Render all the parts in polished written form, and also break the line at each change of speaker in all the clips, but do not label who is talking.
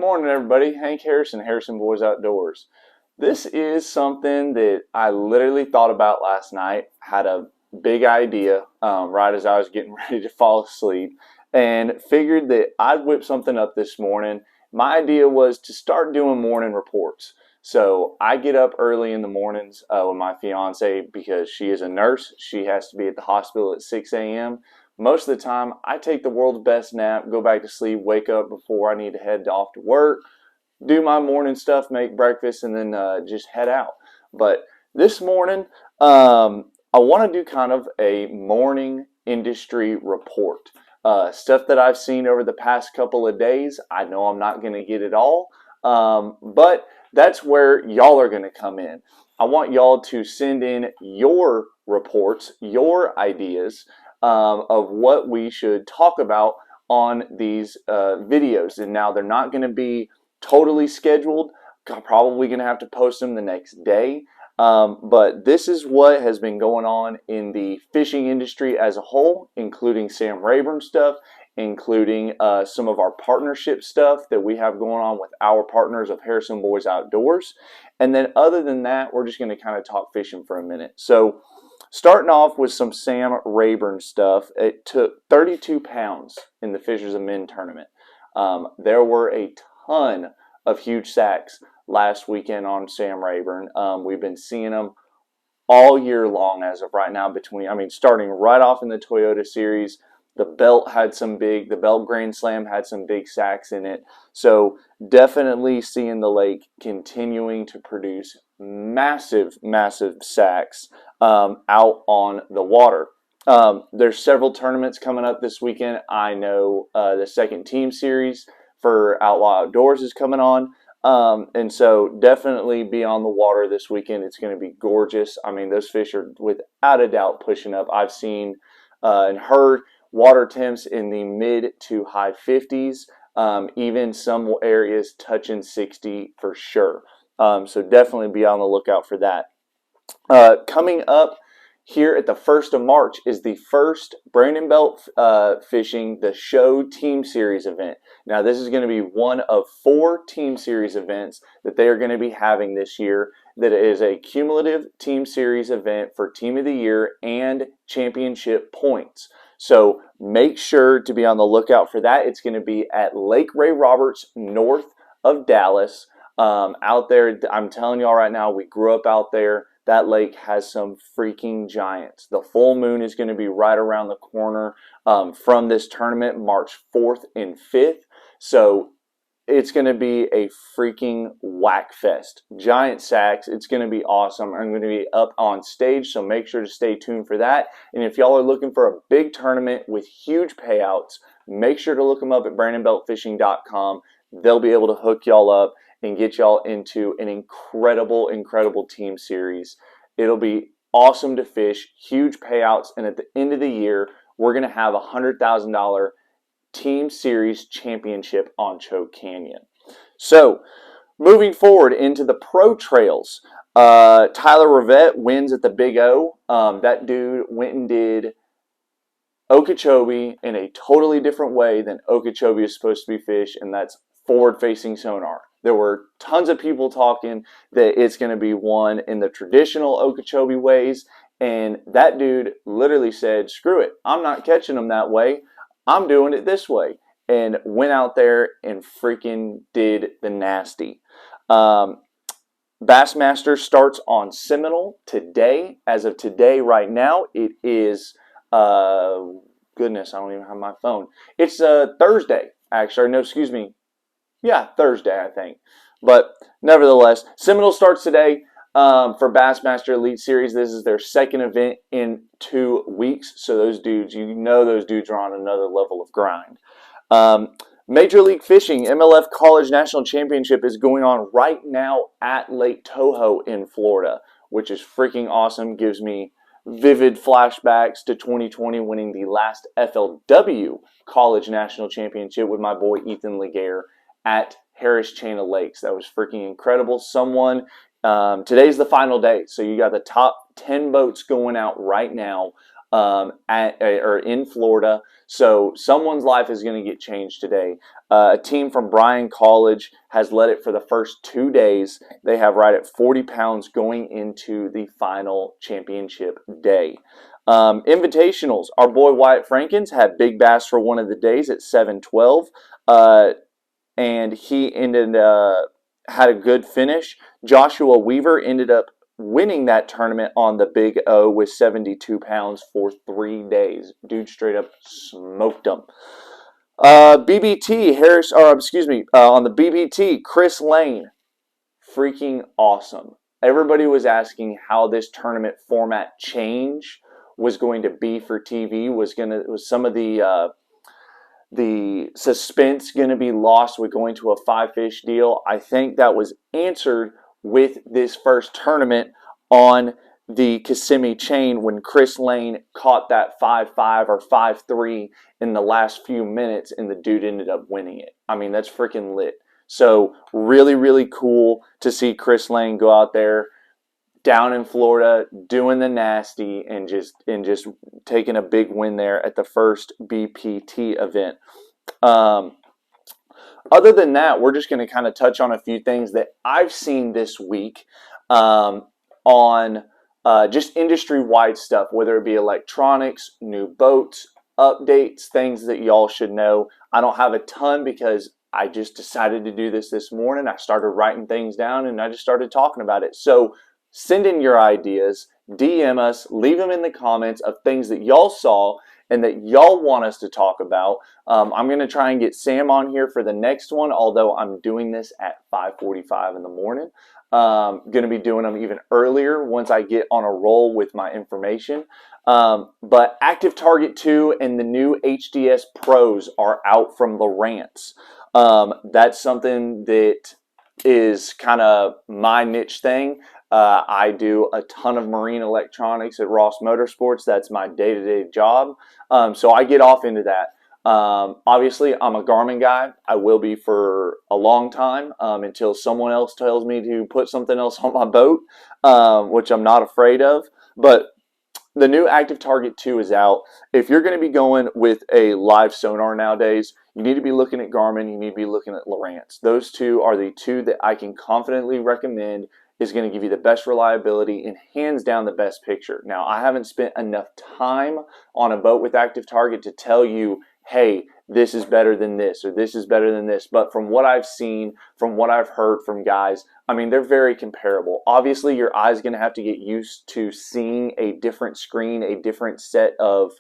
morning, everybody. Hank Harrison, Harrison Boys Outdoors. This is something that I literally thought about last night. Had a big idea right as I was getting ready to fall asleep, and figured that I'd whip something up this morning. My idea was to start doing morning reports. So I get up early in the mornings with my fiance because she is a nurse. She has to be at the hospital at 6 a.m. Most of the time, I take the world's best nap, go back to sleep, wake up before I need to head off to work, do my morning stuff, make breakfast, and then just head out. But this morning, I want to do kind of a morning industry report. Stuff that I've seen over the past couple of days. I know I'm not going to get it all, but that's where y'all are going to come in. I want y'all to send in your reports, your ideas of what we should talk about on these videos. And now they're not going to be totally scheduled. I'm probably going to have to post them the next day. But this is what has been going on in the fishing industry as a whole, including Sam Rayburn stuff, including some of our partnership stuff that we have going on with our partners of Harrison Boys Outdoors. And then other than that, we're just going to kind of talk fishing for a minute. So starting off with some Sam Rayburn stuff, it took 32 pounds in the Fishers of Men tournament. There were a ton of huge sacks last weekend on Sam Rayburn. We've been seeing them all year long as of right now starting right off in the Toyota Series. The Belt Grand Slam had some big sacks in it. So definitely seeing the lake continuing to produce massive, massive sacks out on the water. There's several tournaments coming up this weekend. I know the second team series for Outlaw Outdoors is coming on. And so definitely be on the water this weekend. It's going to be gorgeous. I mean, those fish are without a doubt pushing up. I've seen and heard water temps in the mid to high 50s, even some areas touching 60 for sure. So definitely be on the lookout for that. Coming up here at the 1st of March is the first Brandon Belt Fishing the Show Team Series event. Now this is going to be one of 4 Team Series events that they are going to be having this year. That is a cumulative Team Series event for Team of the Year and championship points. So make sure to be on the lookout for that. It's going to be at Lake Ray Roberts, north of Dallas. Out there, I'm telling y'all right now, we grew up out there. That lake has some freaking giants. The full moon is going to be right around the corner from this tournament, March 4th and 5th. So it's going to be a freaking whack fest. Giant sacks. It's going to be awesome. I'm going to be up on stage, so make sure to stay tuned for that. And if y'all are looking for a big tournament with huge payouts, make sure to look them up at BrandonBeltFishing.com. They'll be able to hook y'all up and get y'all into an incredible, incredible team series. It'll be awesome to fish, huge payouts, and at the end of the year, we're going to have a $100,000 Team Series Championship on Choke Canyon. So, moving forward into the pro trails, Tyler Rivette wins at the Big O. That dude went and did Okeechobee in a totally different way than Okeechobee is supposed to be fished, and that's forward-facing sonar. There were tons of people talking that it's going to be won in the traditional Okeechobee ways, and that dude literally said, screw it, I'm not catching them that way, I'm doing it this way, and went out there and freaking did the nasty. Bassmaster starts on Seminole today. As of today, right now, it is, goodness, I don't even have my phone. It's Thursday, actually. No, excuse me. Yeah, Thursday, I think. But nevertheless, Seminole starts today for Bassmaster Elite Series. This is their second event in 2 weeks. So those dudes, those dudes are on another level of grind. Major League Fishing MLF College National Championship is going on right now at Lake Toho in Florida, which is freaking awesome. Gives me vivid flashbacks to 2020 winning the last FLW College National Championship with my boy Ethan Laguerre at Harris Chain of Lakes. That was freaking incredible. Today's the final day, so you got the top 10 boats going out right now. or in Florida. So someone's life is going to get changed today. A team from Bryan College has led it for the first 2 days. They have right at 40 pounds going into the final championship day. Invitationals. Our boy Wyatt Frankins had big bass for one of the days at 7:12, and he had a good finish. Joshua Weaver ended up winning that tournament on the Big O with 72 pounds for 3 days. Dude straight up smoked them. BBT Harris, or excuse me, on the BBT, Chris Lane, freaking awesome. Everybody was asking how this tournament format change was going to be for TV. Was some of the suspense going to be lost with going to a 5-fish deal? I think that was answered with this first tournament on the Kissimmee chain when Chris Lane caught that 5-5 or 5-3 in the last few minutes, and the dude ended up winning it. I mean, that's freaking lit. So really, really cool to see Chris Lane go out there down in Florida doing the nasty and just taking a big win there at the first BPT event. Other than that, we're just going to kind of touch on a few things that I've seen this week on just industry-wide stuff, whether it be electronics, new boats, updates, things that y'all should know. I don't have a ton because I just decided to do this morning. I started writing things down and I just started talking about it. So send in your ideas, DM us, leave them in the comments of things that y'all saw and that y'all want us to talk about. I'm going to try and get Sam on here for the next one, although I'm doing this at 5:45 in the morning. Going to be doing them even earlier once I get on a roll with my information. But Active Target 2 and the new HDS Pros are out from Lowrance. That's something that is kind of my niche thing. I do a ton of marine electronics at Ross Motorsports. That's my day-to-day job. So I get off into that. Obviously, I'm a Garmin guy. I will be for a long time until someone else tells me to put something else on my boat, which I'm not afraid of. But the new Active Target 2 is out. If you're going to be going with a live sonar nowadays, you need to be looking at Garmin. You need to be looking at Lowrance. Those two are the two that I can confidently recommend is going to give you the best reliability and hands down the best picture. Now, I haven't spent enough time on a boat with Active Target to tell you, hey, this is better than this or this is better than this. But from what I've seen, from what I've heard from guys, I mean, they're very comparable. Obviously, your eye's going to have to get used to seeing a different screen, a different set of,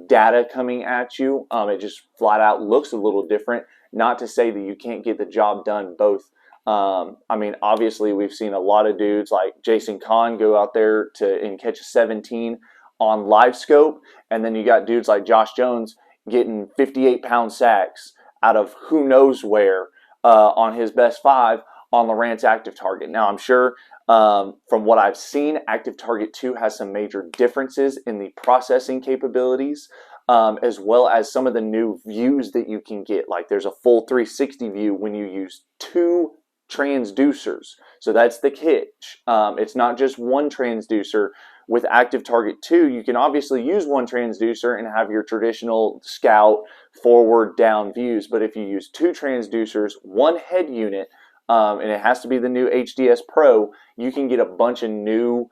data coming at you. It just flat out looks a little different. Not to say that you can't get the job done both. I mean, obviously, we've seen a lot of dudes like Jason Kahn go out there and catch a 17 on live scope, and then you got dudes like Josh Jones getting 58-pound sacks out of who knows where on his best 5 on Lowrance Active Target. Now, I'm sure from what I've seen, Active Target 2 has some major differences in the processing capabilities, as well as some of the new views that you can get. Like there's a full 360 view when you use 2 transducers. So that's the catch. It's not just one transducer. With Active Target 2, you can obviously use one transducer and have your traditional scout forward down views. But if you use 2 transducers, 1 head unit, and it has to be the new HDS Pro, you can get a bunch of new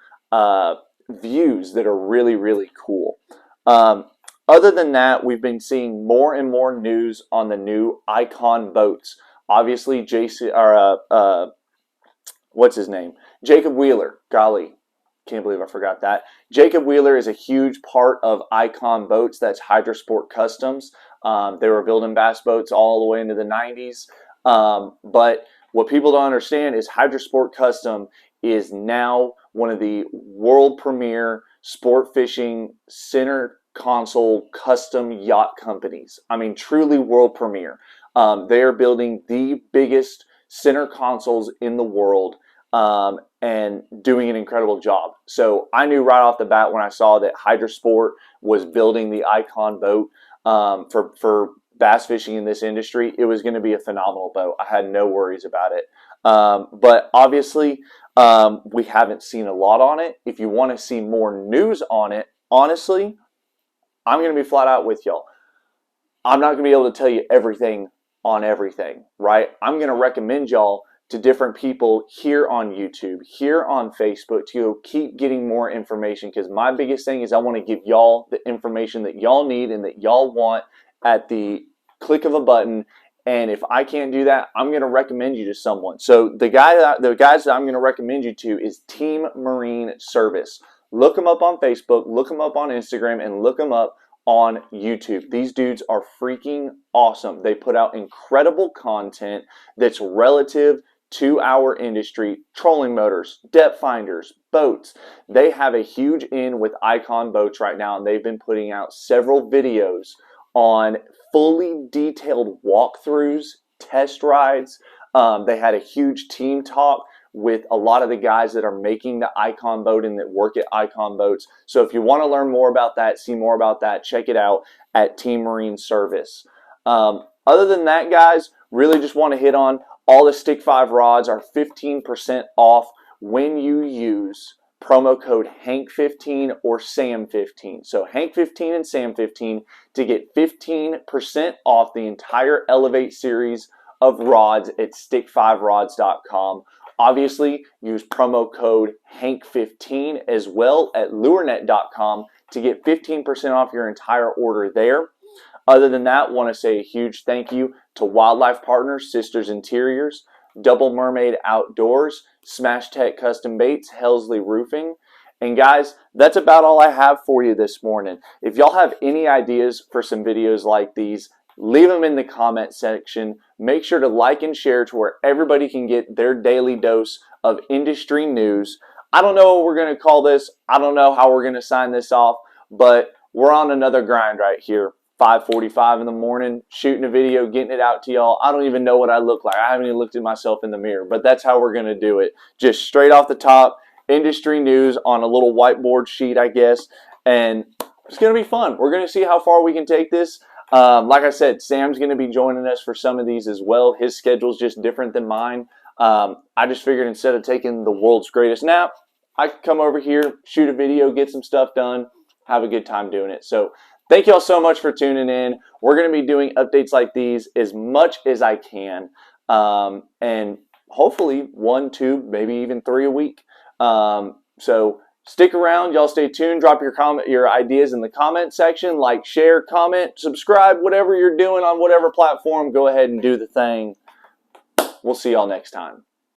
views that are really, really cool. Other than that, we've been seeing more and more news on the new Icon boats. Obviously, what's his name? Jacob Wheeler. Golly, can't believe I forgot that. Jacob Wheeler is a huge part of Icon Boats. That's Hydrosport Customs. They were building bass boats all the way into the 90s. But what people don't understand is Hydrosport Custom is now one of the world premier sport fishing center console custom yacht companies. I mean, truly world premier. They are building the biggest center consoles in the world and doing an incredible job. So I knew right off the bat when I saw that Hydrosport was building the Icon boat for bass fishing in this industry, it was going to be a phenomenal boat. I had no worries about it. But obviously, we haven't seen a lot on it. If you want to see more news on it, honestly, I'm going to be flat out with y'all. I'm not going to be able to tell you everything on everything, right? I'm going to recommend y'all to different people here on YouTube, here on Facebook, to keep getting more information, because my biggest thing is I want to give y'all the information that y'all need and that y'all want at the click of a button. And if I can't do that, I'm going to recommend you to someone. So the guys that I'm going to recommend you to is Team Marine Service. Look them up on Facebook, look them up on Instagram, and look them up on YouTube. These dudes are freaking awesome. They put out incredible content that's relative to our industry. Trolling motors, depth finders, boats. They have a huge in with Icon Boats right now, and they've been putting out several videos on fully detailed walkthroughs, test rides. They had a huge team talk with a lot of the guys that are making the Icon boat and that work at Icon Boats. So if you want to learn more about that, see more about that, check it out at Team Marine Service. Other than that, guys, really just want to hit on all the Stick 5 rods are 15% off when you use promo code HANK15 or SAM15. So HANK15 and SAM15 to get 15% off the entire Elevate series of rods at stick5rods.com. Obviously, use promo code HANK15 as well at lurenet.com to get 15% off your entire order there. Other than that, want to say a huge thank you to Wildlife Partners, Sisters Interiors, Double Mermaid Outdoors, Smash Tech Custom Baits, Helsley Roofing. And guys, that's about all I have for you this morning. If y'all have any ideas for some videos like these, leave them in the comment section. Make sure to like and share to where everybody can get their daily dose of industry news. I don't know what we're going to call this. I don't know how we're going to sign this off, but we're on another grind right here. 5:45 in the morning, shooting a video, getting it out to y'all. I don't even know what I look like. I haven't even looked at myself in the mirror, but that's how we're going to do it. Just straight off the top, industry news on a little whiteboard sheet, I guess, and it's going to be fun. We're going to see how far we can take this. Like I said, Sam's going to be joining us for some of these as well. His schedule's just different than mine. I just figured instead of taking the world's greatest nap, I could come over here, shoot a video, get some stuff done, have a good time doing it. So thank y'all so much for tuning in. We're going to be doing updates like these as much as I can, and hopefully 1, 2, maybe even 3 a week. So stick around. Y'all stay tuned. Drop your ideas in the comment section. Like, share, comment, subscribe, whatever you're doing on whatever platform. Go ahead and do the thing. We'll see y'all next time.